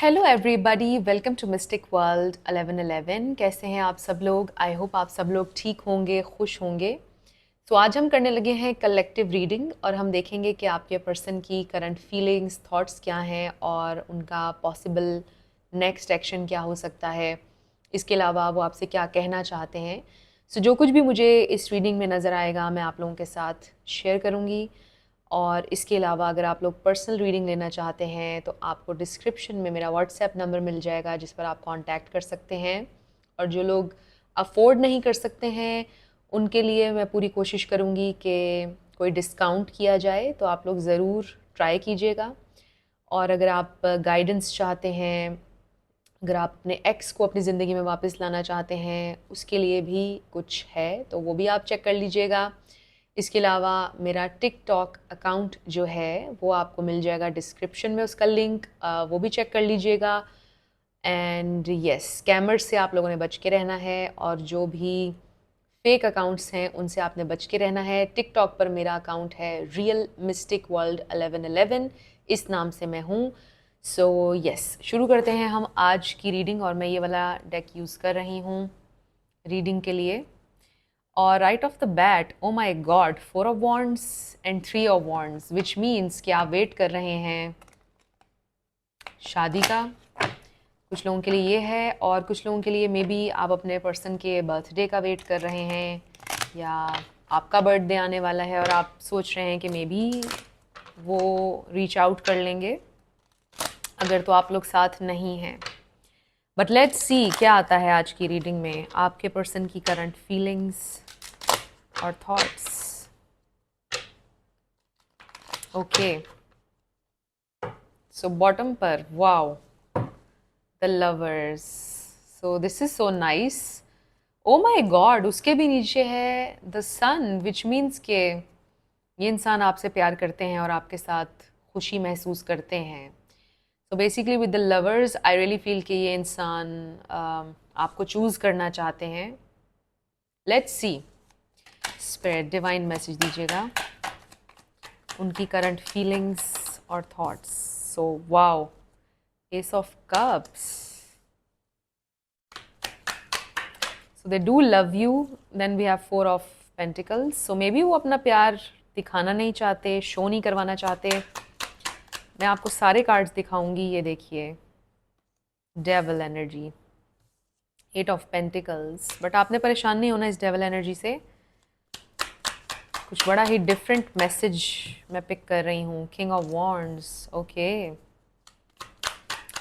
Hello everybody, welcome to mystic world 1111। कैसे हैं आप सब लोग? आई होप आप सब लोग ठीक होंगे, खुश होंगे। तो आज हम करने लगे हैं कलेक्टिव रीडिंग और हम देखेंगे कि आपके पर्सन की करंट फीलिंग्स, थॉट्स क्या हैं और उनका पॉसिबल नेक्स्ट एक्शन क्या हो सकता है। इसके अलावा वो आपसे क्या कहना चाहते हैं। सो जो कुछ भी मुझे इस रीडिंग में नज़र आएगा मैं आप लोगों के साथ शेयर करूँगी। और इसके अलावा अगर आप लोग पर्सनल रीडिंग लेना चाहते हैं तो आपको डिस्क्रिप्शन में मेरा व्हाट्सएप नंबर मिल जाएगा जिस पर आप कांटेक्ट कर सकते हैं। और जो लोग अफोर्ड नहीं कर सकते हैं उनके लिए मैं पूरी कोशिश करूँगी कि कोई डिस्काउंट किया जाए, तो आप लोग ज़रूर ट्राई कीजिएगा। और अगर आप गाइडेंस चाहते हैं, अगर आप अपने एक्स को अपनी ज़िंदगी में वापस लाना चाहते हैं, उसके लिए भी कुछ है तो वो भी आप चेक कर लीजिएगा। इसके अलावा मेरा टिकटॉक अकाउंट जो है वो आपको मिल जाएगा डिस्क्रिप्शन में, उसका लिंक वो भी चेक कर लीजिएगा। एंड यस, स्कैमर्स से आप लोगों ने बच के रहना है और जो भी फेक अकाउंट्स हैं उनसे आपने बच के रहना है। टिकटॉक पर मेरा अकाउंट है रियल मिस्टिक वर्ल्ड 1111, इस नाम से मैं हूँ। सो यस, शुरू करते हैं हम आज की रीडिंग। और मैं ये वाला डेक यूज़ कर रही हूँ रीडिंग के लिए। और right off the bat, oh my god, 4 of wands and 3 of wands, which means कि आप वेट कर रहे हैं शादी का। कुछ लोगों के लिए ये है और कुछ लोगों के लिए मे बी आप अपने पर्सन के बर्थडे का वेट कर रहे हैं, या आपका बर्थडे आने वाला है और आप सोच रहे हैं कि मे बी वो रीच आउट कर लेंगे अगर तो आप लोग साथ नहीं हैं। बट लेट्स सी क्या आता है आज की रीडिंग में, आपके पर्सन की करंट फीलिंग्स और थॉट्स। ओके, सो बॉटम पर wow, the lovers. So this is so nice. Oh my god, उसके भी नीचे है द सन, विच मीन्स के ये इंसान आपसे प्यार करते हैं और आपके साथ खुशी महसूस करते हैं। So basically with the lovers I really feel कि ये इंसान आपको चूज़ करना चाहते हैं। Let's see, spirit divine message दीजिएगा उनकी करंट फीलिंग्स और thoughts. So wow, S of cups. So they do love you. Then we have 4 of Pentacles. So maybe वो अपना प्यार दिखाना नहीं चाहते, शो नहीं करवाना चाहते। मैं आपको सारे कार्ड्स दिखाऊंगी, ये देखिए। Devil energy, 8 of Pentacles। But आपने परेशान नहीं होना इस डेविल एनर्जी से। कुछ बड़ा ही डिफरेंट मैसेज मैं पिक कर रही हूँ। किंग ऑफ वॉन्ड्स, ओके,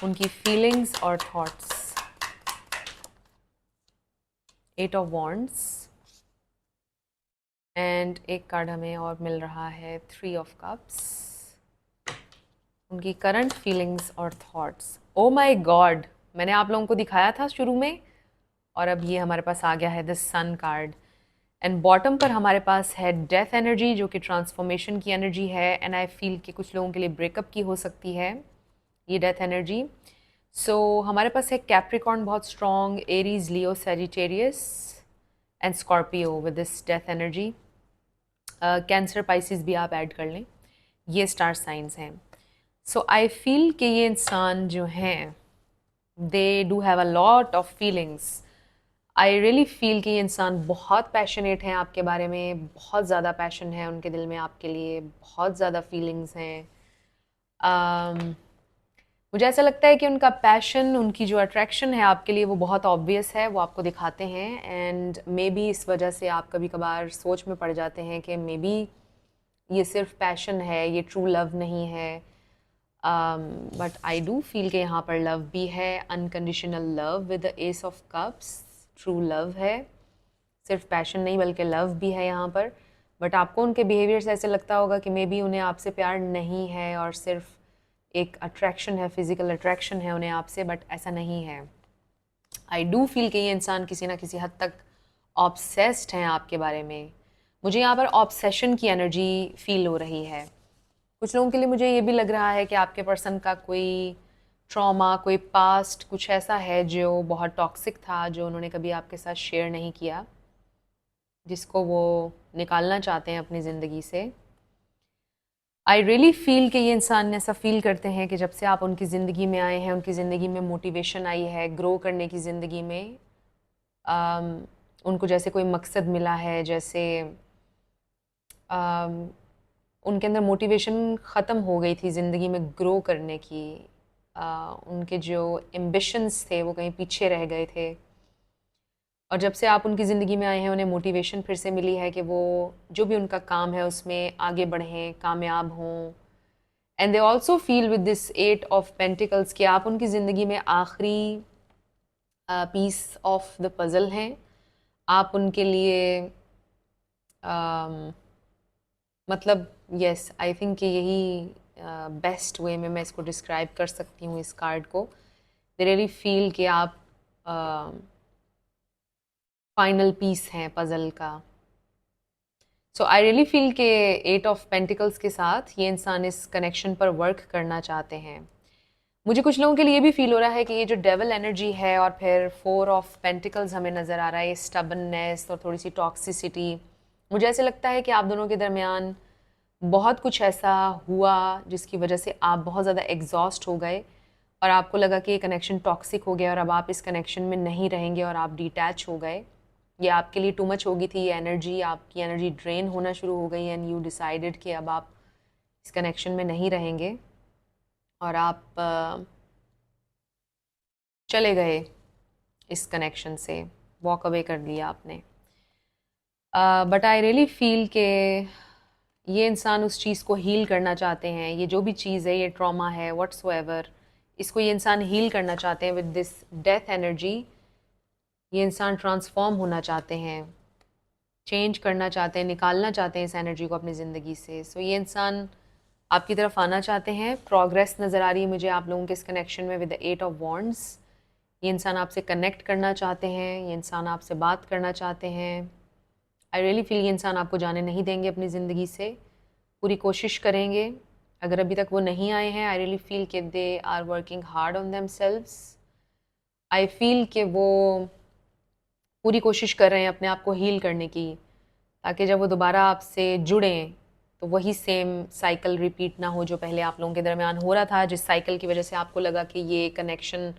उनकी फीलिंग्स और थॉट्स। 8 of Wands एंड एक कार्ड हमें और मिल रहा है 3 of Cups, उनकी करंट फीलिंग्स और थॉट्स। ओ माय गॉड, मैंने आप लोगों को दिखाया था शुरू में और अब ये हमारे पास आ गया है the sun card. And bottom पर हमारे पास है डेथ एनर्जी, जो कि ट्रांसफॉर्मेशन की एनर्जी है। एंड आई फील कि कुछ लोगों के लिए ब्रेकअप की हो सकती है ये डेथ एनर्जी। सो हमारे पास है कैप्रिकॉर्न बहुत strong, Aries, Leo, Sagittarius and Scorpio with this death energy. Cancer, Pisces भी आप ऐड कर लें, ये स्टार साइंस हैं। सो आई फील कि ये इंसान जो हैं they do have a lot of feelings. I really feel कि ये इंसान बहुत पैशनेट हैं आपके बारे में, बहुत ज़्यादा पैशन है उनके दिल में आपके लिए, बहुत ज़्यादा फीलिंग्स हैं। मुझे ऐसा लगता है कि उनका पैशन, उनकी जो अट्रैक्शन है आपके लिए वो बहुत ऑब्वियस है, वो आपको दिखाते हैं। एंड मे बी इस वजह से आप कभी कभार सोच में पड़ जाते हैं कि मे बी ये सिर्फ पैशन है, ये ट्रू लव नहीं है। बट आई डू फील कि यहाँ पर लव भी है, unconditional love with the S of cups, true love है। सिर्फ पैशन नहीं बल्कि लव भी है यहाँ पर। बट आपको उनके बिहेवियर से ऐसे लगता होगा कि मे बी उन्हें आपसे प्यार नहीं है और सिर्फ एक अट्रैक्शन है, फिजिकल अट्रैक्शन है उन्हें आपसे, बट ऐसा नहीं है। आई डू फील कि ये इंसान किसी ना किसी हद तक ऑब्सेस्ड हैं आपके बारे में। मुझे यहाँ पर ऑब्सेशन की एनर्जी फील हो रही है। कुछ लोगों के लिए मुझे ये भी लग रहा है कि आपके पर्सन का कोई ट्रॉमा, कोई पास्ट कुछ ऐसा है जो बहुत टॉक्सिक था, जो उन्होंने कभी आपके साथ शेयर नहीं किया, जिसको वो निकालना चाहते हैं अपनी ज़िंदगी से। आई रियली फील कि ये इंसान ऐसा फील करते हैं कि जब से आप उनकी ज़िंदगी में आए हैं, उनकी ज़िंदगी में मोटिवेशन आई है ग्रो करने की ज़िंदगी में। उनको जैसे कोई मकसद मिला है, जैसे अम, उनके अंदर मोटिवेशन ख़त्म हो गई थी ज़िंदगी में ग्रो करने की। उनके जो एम्बिशंस थे वो कहीं पीछे रह गए थे, और जब से आप उनकी ज़िंदगी में आए हैं उन्हें मोटिवेशन फिर से मिली है कि वो जो भी उनका काम है उसमें आगे बढ़ें, कामयाब हों। And they also feel with this eight of pentacles कि आप उनकी ज़िंदगी में आखिरी पीस ऑफ द पज़ल हैं। आप उनके लिए मतलब यस, आई थिंक कि यही बेस्ट वे में मैं इसको डिस्क्राइब कर सकती हूँ इस कार्ड को। दे रियली फील कि आप फाइनल पीस हैं पज़ल का। सो आई रियली फील के 8 ऑफ पेंटिकल्स के साथ ये इंसान इस कनेक्शन पर वर्क करना चाहते हैं। मुझे कुछ लोगों के लिए भी फील हो रहा है कि ये जो डेवल एनर्जी है और फिर 4 ऑफ पेंटिकल्स हमें नज़र आ रहा है, ये स्टबननेस और थोड़ी सी टॉक्सिसिटी। मुझे ऐसे लगता है कि आप दोनों के दरमियान बहुत कुछ ऐसा हुआ जिसकी वजह से आप बहुत ज़्यादा एग्जॉस्ट हो गए और आपको लगा कि ये कनेक्शन टॉक्सिक हो गया और अब आप इस कनेक्शन में नहीं रहेंगे और आप डिटैच हो गए। ये आपके लिए टू मच हो गई थी, ये एनर्जी, आपकी एनर्जी ड्रेन होना शुरू हो गई एंड यू डिसाइडेड कि अब आप इस कनेक्शन में नहीं रहेंगे और आप चले गए इस कनेक्शन से, वॉक अवे कर लिया आपने। बट आई रियली फील के ये इंसान उस चीज़ को हील करना चाहते हैं। ये जो भी चीज़ है, ये ट्रॉमा है व्हाट्सोएवर, इसको ये इंसान हील करना चाहते हैं विद दिस डेथ एनर्जी। ये इंसान ट्रांसफॉर्म होना चाहते हैं, चेंज करना चाहते हैं, निकालना चाहते हैं इस एनर्जी को अपनी ज़िंदगी से। सो ये इंसान आपकी तरफ आना चाहते हैं। प्रोग्रेस नज़र आ रही है मुझे आप लोगों के इस कनेक्शन में विद द 8 ऑफ वॉन्ड्स। ये इंसान आपसे कनेक्ट करना चाहते हैं, ये इंसान आपसे बात करना चाहते हैं। आई रियली फील ये इंसान आपको जाने नहीं देंगे अपनी ज़िंदगी से, पूरी कोशिश करेंगे। अगर अभी तक वो नहीं आए हैं, आई रियली फील कि they are working hard on themselves. I feel कि वो पूरी कोशिश कर रहे हैं अपने आप को हील करने की, ताकि जब वो दोबारा आपसे जुड़ें तो वही सेम साइकिल रिपीट ना हो जो पहले आप लोगों के दरमियान हो रहा था, जिस साइकिल की वजह से आपको लगा कि ये कनेक्शन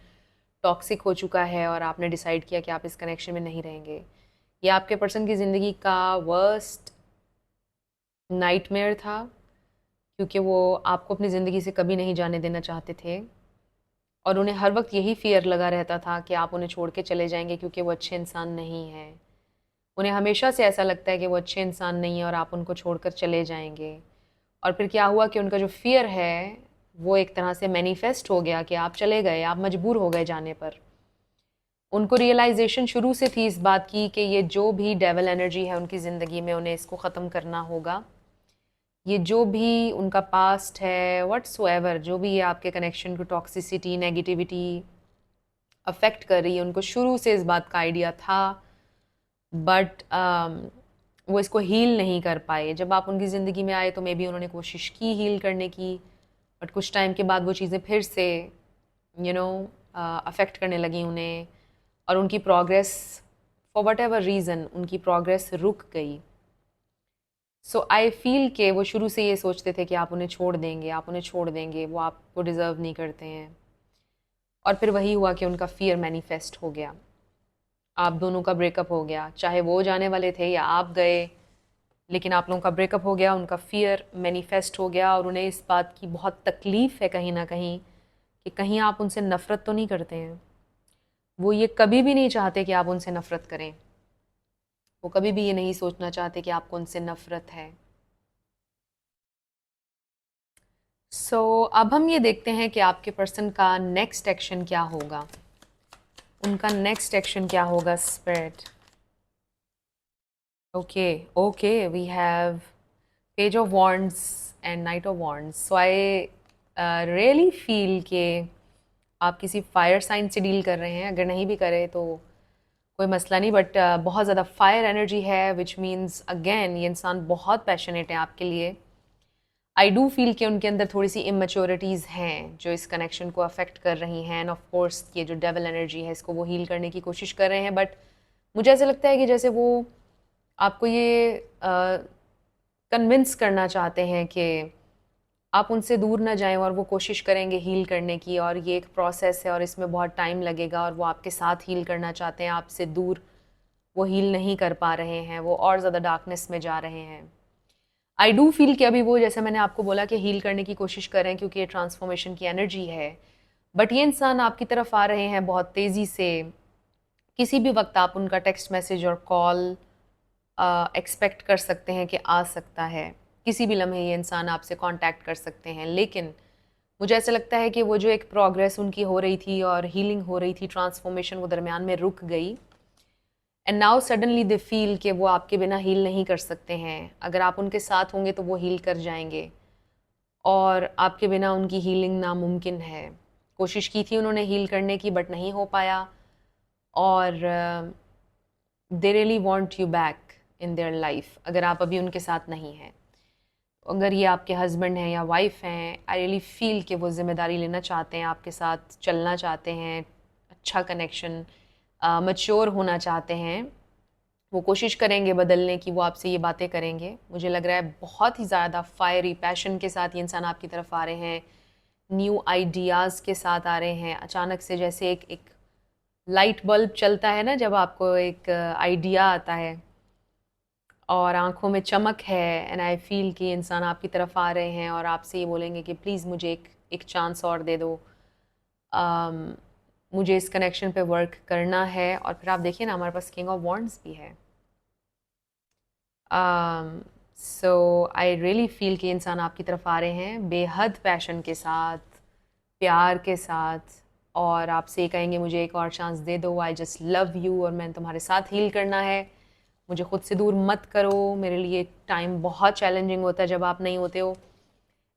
टॉक्सिक हो चुका है और आपने डिसाइड किया कि आप इस कनेक्शन में नहीं रहेंगे। ये आपके पर्सन की ज़िंदगी का वर्स्ट नाइटमेयर था, क्योंकि वो आपको अपनी ज़िंदगी से कभी नहीं जाने देना चाहते थे और उन्हें हर वक्त यही फ़ियर लगा रहता था कि आप उन्हें छोड़ के चले जाएंगे क्योंकि वो अच्छे इंसान नहीं हैं। उन्हें हमेशा से ऐसा लगता है कि वो अच्छे इंसान नहीं है और आप उनको छोड़कर चले जाएंगे। और फिर क्या हुआ कि उनका जो फ़ियर है वो एक तरह से मैनिफेस्ट हो गया कि आप चले गए, आप मजबूर हो गए जाने पर। उनको रियलाइजेशन शुरू से थी इस बात की कि ये जो भी डेवल एनर्जी है उनकी ज़िंदगी में, उन्हें इसको ख़त्म करना होगा। ये जो भी उनका पास्ट है व्हाट्सोएवर, जो भी ये आपके कनेक्शन को टॉक्सिसिटी, नेगेटिविटी अफेक्ट कर रही है, उनको शुरू से इस बात का आइडिया था, बट वो इसको हील नहीं कर पाए। जब आप उनकी ज़िंदगी में आए तो मे बी उन्होंने कोशिश की हील करने की, बट कुछ टाइम के बाद वो चीज़ें फिर से अफेक्ट करने लगी उन्हें और उनकी progress, for what ever reason, उनकी प्रोग्रेस रुक गई। सो आई फील के वो शुरू से ये सोचते थे कि आप उन्हें छोड़ देंगे, आप उन्हें छोड़ देंगे, वो आपको डिज़र्व नहीं करते हैं। और फिर वही हुआ कि उनका फ़ियर मैनिफेस्ट हो गया, आप दोनों का ब्रेकअप हो गया। चाहे वो जाने वाले थे या आप गए, लेकिन आप लोगों का ब्रेकअप हो गया, उनका फ़ियर मैनिफेस्ट हो गया और उन्हें इस बात की बहुत तकलीफ़ है कहीं ना कहीं कि कहीं आप उनसे नफ़रत तो नहीं करते हैं। वो ये कभी भी नहीं चाहते कि आप उनसे नफ़रत करें, वो कभी भी ये नहीं सोचना चाहते कि आपको उनसे नफ़रत है। अब हम ये देखते हैं कि आपके पर्सन का नेक्स्ट एक्शन क्या होगा, उनका नेक्स्ट एक्शन क्या होगा spirit. Okay okay, we have page of wands and knight of wands. So I really feel कि आप किसी फायर साइन से डील कर रहे हैं। अगर नहीं भी करें तो कोई मसला नहीं, बट बहुत ज़्यादा फायर एनर्जी है, विच मीन्स अगेन ये इंसान बहुत पैशनेट है आपके लिए। आई डू फील कि उनके अंदर थोड़ी सी इमेच्योरिटीज़ हैं जो इस कनेक्शन को अफेक्ट कर रही हैं, एंड ऑफ कोर्स ये जो डेवल एनर्जी है इसको वो हील करने की कोशिश कर रहे हैं। बट मुझे ऐसा लगता है कि जैसे वो आपको ये कन्विंस करना चाहते हैं कि आप उनसे दूर ना जाएं और वो कोशिश करेंगे हील करने की, और ये एक प्रोसेस है और इसमें बहुत टाइम लगेगा, और वो आपके साथ हील करना चाहते हैं, आपसे दूर वो हील नहीं कर पा रहे हैं, वो और ज़्यादा डार्कनेस में जा रहे हैं। आई डू फील कि अभी वो, जैसे मैंने आपको बोला, कि हील करने की कोशिश कर रहे हैं क्योंकि ये ट्रांसफॉर्मेशन की एनर्जी है, बट ये इंसान आपकी तरफ आ रहे हैं बहुत तेज़ी से। किसी भी वक्त आप उनका टेक्स्ट मैसेज और कॉल एक्सपेक्ट कर सकते हैं कि आ सकता है। किसी भी लम्हे ये इंसान आपसे कांटेक्ट कर सकते हैं, लेकिन मुझे ऐसा लगता है कि वो जो एक प्रोग्रेस उनकी हो रही थी और हीलिंग हो रही थी, ट्रांसफॉर्मेशन, वो दरमियान में रुक गई। And now suddenly they feel कि वो आपके बिना हील नहीं कर सकते हैं। अगर आप उनके साथ होंगे तो वो हील कर जाएंगे, और आपके बिना उनकी हीलिंग नामुमकिन है। कोशिश की थी उन्होंने हील करने की, बट नहीं हो पाया, और they really want you back in their life अगर आप अभी उनके साथ नहीं हैं। अगर ये आपके हस्बैंड हैं या वाइफ हैं, आई रियली फील कि वो ज़िम्मेदारी लेना चाहते हैं, आपके साथ चलना चाहते हैं, अच्छा कनेक्शन, मैच्योर होना चाहते हैं। वो कोशिश करेंगे बदलने की, वो आपसे ये बातें करेंगे। मुझे लग रहा है बहुत ही ज़्यादा फायरी पैशन के साथ ये इंसान आपकी तरफ आ रहे हैं, न्यू आइडियाज़ के साथ आ रहे हैं। अचानक से जैसे एक लाइट बल्ब चलता है ना, जब आपको एक आइडिया आता है और आंखों में चमक है, एंड आई फील कि इंसान आपकी तरफ आ रहे हैं और आपसे ये बोलेंगे कि प्लीज़ मुझे एक चांस और दे दो, मुझे इस कनेक्शन पे वर्क करना है। और फिर आप देखिए ना, हमारे पास किंग ऑफ वॉन्ड्स भी है। सो आई रियली फील कि इंसान आपकी तरफ आ रहे हैं बेहद पैशन के साथ, प्यार के साथ, और आपसे ये कहेंगे मुझे एक और चांस दे दो, आई जस्ट लव यू, और मैंने तुम्हारे साथ हील करना है, मुझे खुद से दूर मत करो। मेरे लिए टाइम बहुत चैलेंजिंग होता है जब आप नहीं होते हो।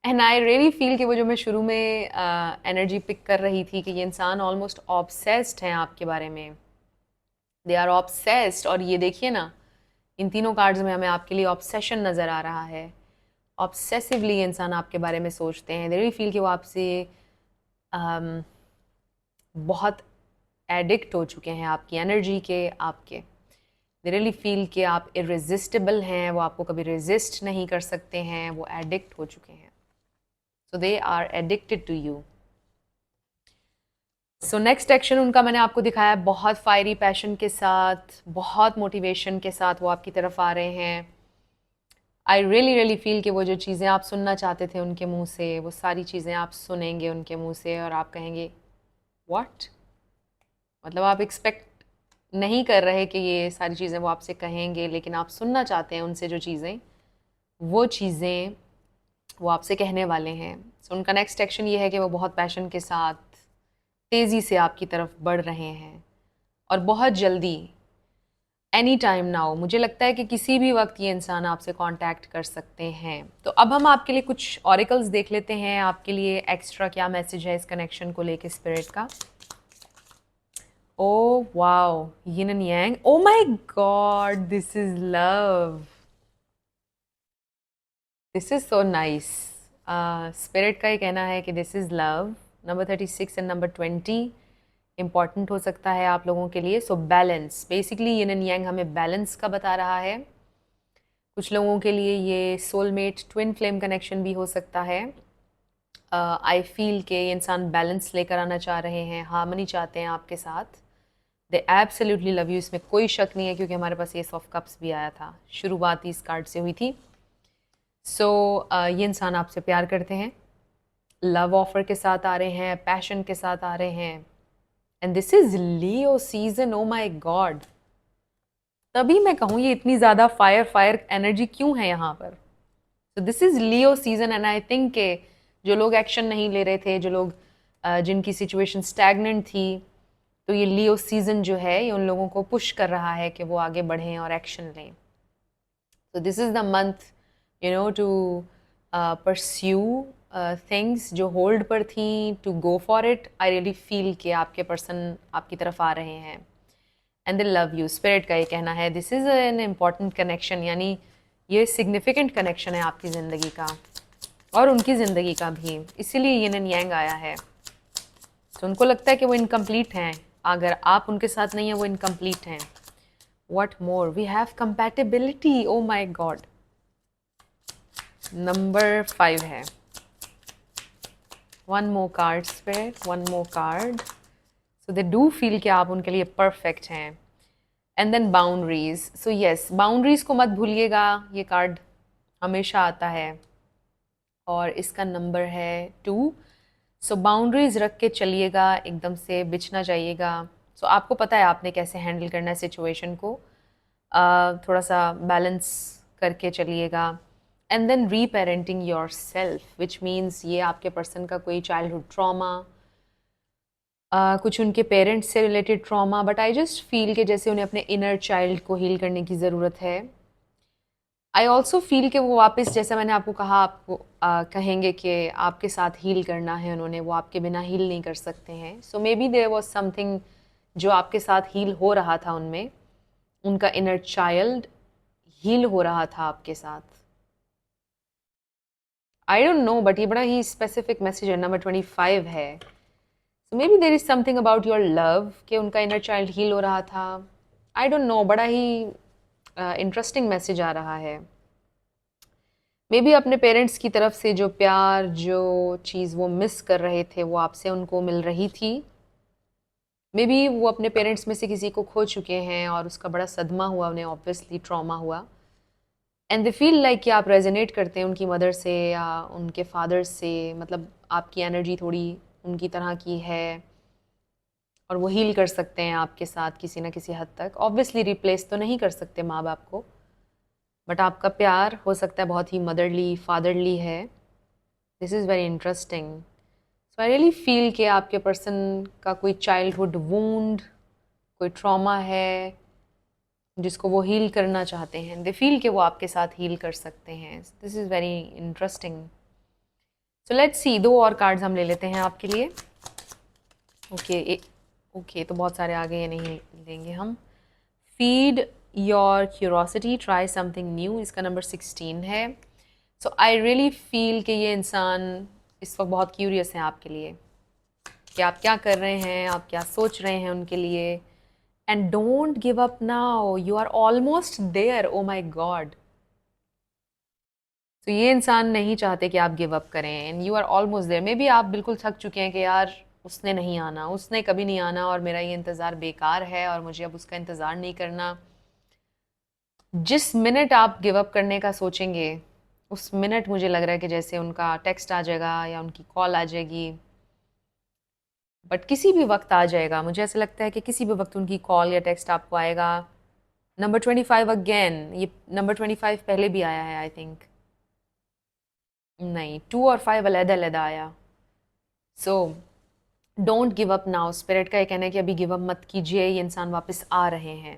एंड आई रियली फील कि वो जो मैं शुरू में एनर्जी पिक कर रही थी कि ये इंसान ऑलमोस्ट ऑब्सेस्ड हैं आपके बारे में, दे आर ऑब्सेस्ड। और ये देखिए ना, इन तीनों कार्ड्स में हमें आपके लिए ऑब्सेशन नज़र आ रहा है। ऑब्सेसिवली इंसान आपके बारे में सोचते हैं, दे रियली फील कि वो आपसे बहुत एडिक्ट हो चुके हैं आपकी एनर्जी के, आपके। दे रियली फील कि आप इरेजिस्टिबल हैं, वो आपको कभी रेजिस्ट नहीं कर सकते हैं, वो एडिक्ट हो चुके हैं। So they are addicted to you. So next action उनका मैंने आपको दिखाया, बहुत फायरी पैशन के साथ, बहुत मोटिवेशन के साथ वो आपकी तरफ आ रहे हैं। आई रियली फील कि वो जो चीज़ें आप सुनना चाहते थे उनके मुंह से, वो सारी चीज़ें आप सुनेंगे उनके मुंह से, और आप कहेंगे व्हाट, मतलब आप एक्सपेक्ट नहीं कर रहे कि ये सारी चीज़ें वो आपसे कहेंगे, लेकिन आप सुनना चाहते हैं उनसे जो चीज़ें, वो चीज़ें वो आपसे कहने वाले हैं। सो उनका नेक्स्ट एक्शन ये है कि वो बहुत पैशन के साथ तेज़ी से आपकी तरफ बढ़ रहे हैं, और बहुत जल्दी, एनी टाइम नाउ, मुझे लगता है कि किसी भी वक्त ये इंसान आपसे कांटेक्ट कर सकते हैं। तो अब हम आपके लिए कुछ ऑरिकल्स देख लेते हैं, आपके लिए एक्स्ट्रा क्या मैसेज है इस कनेक्शन को लेके स्पिरिट का। Oh wow, yin and yang. Oh my God, this is love. This is so nice. Spirit का ये कहना है कि this is love. Number 36 and number 20 important हो सकता है आप लोगों के लिए. So balance. Basically yin and yang हमें balance का बता रहा है. कुछ लोगों के लिए ये soulmate twin flame connection भी हो सकता है. I feel कि ये इंसान balance लेकर आना चाह रहे हैं, harmony चाहते हैं आपके साथ. दे एब्सोल्युटली लव यू, इसमें कोई शक नहीं है, क्योंकि हमारे पास एस ऑफ कप्स भी आया था, शुरुआत इस कार्ड से हुई थी। सो ये इंसान आपसे प्यार करते हैं, लव ऑफर के साथ आ रहे हैं, पैशन के साथ आ रहे हैं, and this is Leo season. O my God, तभी मैं कहूँ ये इतनी ज़्यादा फायर एनर्जी क्यों है यहाँ पर। सो this is Leo season, and I think के जो लोग एक्शन नहीं ले रहे थे, जो लोग जिनकी सिचुएशन स्टैगनेंट थी, तो ये लियो सीजन जो है ये उन लोगों को पुश कर रहा है कि वो आगे बढ़ें और एक्शन लें। तो this is the month to pursue things जो होल्ड पर थी, to go for it. I really feel कि आपके पर्सन आपकी तरफ आ रहे हैं, and they love you. Spirit का ये कहना है this is an important connection, यानी ये सिग्निफिकेंट कनेक्शन है आपकी ज़िंदगी का और उनकी ज़िंदगी का भी, इसीलिए यिन एंड यांग आया है। तो उनको लगता है कि वो इनकम्प्लीट हैं, अगर आप उनके साथ नहीं हैं वो इनकम्प्लीट हैं। What more, we have compatibility. Oh my god, number 5 है। One more card spirit, one more card, so they do feel कि आप उनके लिए परफेक्ट हैं। And then boundaries, so yes, boundaries को मत भूलिएगा, ये कार्ड हमेशा आता है और इसका नंबर है 2। सो बाउंड्रीज रख के चलिएगा, एकदम से बिछ ना जाइएगा। सो आपको पता है आपने कैसे हैंडल करना है सिचुएशन को, थोड़ा सा बैलेंस करके चलिएगा। एंड देन री parenting your self, which means ये आपके पर्सन का कोई चाइल्डहुड ट्रॉमा, कुछ उनके पेरेंट्स से related trauma, but I just feel कि जैसे उन्हें अपने इनर चाइल्ड को हील करने की ज़रूरत है। आई ऑल्सो फील कि वो वापस, जैसा मैंने आपको कहा, आपको कहेंगे कि आपके साथ हील करना है उन्होंने, वो आपके बिना हील नहीं कर सकते हैं। So maybe there was something जो आपके साथ हील हो रहा था उनमें, उनका इनर चाइल्ड हील हो रहा था आपके साथ। आई डोंट नो, बट ये बड़ा ही स्पेसिफिक मैसेज है, नंबर 25 है। So maybe there is something about your love कि उनका इनर चाइल्ड हील हो रहा था। आई डोंट नो, बड़ा ही इंटरेस्टिंग मैसेज आ रहा है। मे बी अपने पेरेंट्स की तरफ से जो प्यार, जो चीज़ वो मिस कर रहे थे, वो आपसे उनको मिल रही थी। मे बी वो अपने पेरेंट्स में से किसी को खो चुके हैं और उसका बड़ा सदमा हुआ उन्हें, ऑब्वियसली ट्रॉमा हुआ। एंड दे फील लाइक कि आप रेजोनेट करते हैं उनकी मदर से या उनके फादर से, मतलब आपकी एनर्जी थोड़ी उनकी तरह की है और वो हील कर सकते हैं आपके साथ किसी ना किसी हद तक। ऑब्वियसली रिप्लेस तो नहीं कर सकते माँ बाप को, बट आपका प्यार हो सकता है बहुत ही मदरली, फादरली है। This is very interesting. So I really feel कि आपके पर्सन का कोई चाइल्डहुड वूंड, कोई ट्रॉमा है जिसको वो हील करना चाहते हैं। दे फील कि वो आपके साथ हील कर सकते हैं। This is very interesting. So let's see, 2 और कार्ड्स हम ले लेते हैं आपके लिए। ओके, ओके, तो बहुत सारे आगे ये नहीं लेंगे हम। Feed your curiosity, try something new, इसका नंबर 16 है। सो आई रियली फील कि ये इंसान इस वक्त बहुत क्यूरियस हैं आपके लिए, कि आप क्या कर रहे हैं, आप क्या सोच रहे हैं उनके लिए। And don't give up now, you are almost there. Oh my god, तो ये इंसान नहीं चाहते कि आप गिव अप करें, and you are almost there. Maybe आप बिल्कुल थक चुके हैं कि यार उसने नहीं आना, उसने कभी नहीं आना और मेरा ये इंतज़ार बेकार है और मुझे अब उसका इंतज़ार नहीं करना। जिस मिनट आप गिव अप करने का सोचेंगे, उस मिनट मुझे लग रहा है कि जैसे उनका टेक्स्ट आ जाएगा या उनकी कॉल आ जाएगी। बट किसी भी वक्त आ जाएगा, मुझे ऐसा लगता है कि किसी भी वक्त उनकी कॉल या टेक्स्ट आपको आएगा। नंबर 25 अगेन, ये नंबर 25 पहले भी आया है आई थिंक। नहीं, 2 और 5 अलग-अलग आया। So don't give up now, spirit का ये कहना है कि अभी गिव अप मत कीजिए, ये इंसान वापस आ रहे हैं।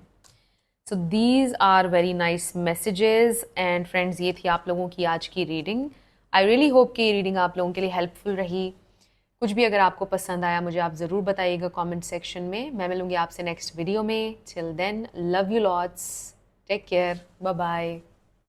So these are very nice messages. And friends, ये थी आप लोगों की आज की रीडिंग। आई रियली होप कि ये रीडिंग आप लोगों के लिए हेल्पफुल रही। कुछ भी अगर आपको पसंद आया मुझे आप ज़रूर बताइएगा कमेंट सेक्शन में। मैं मिलूंगी आपसे नेक्स्ट वीडियो में। Till then, love you lots, take care, bye bye.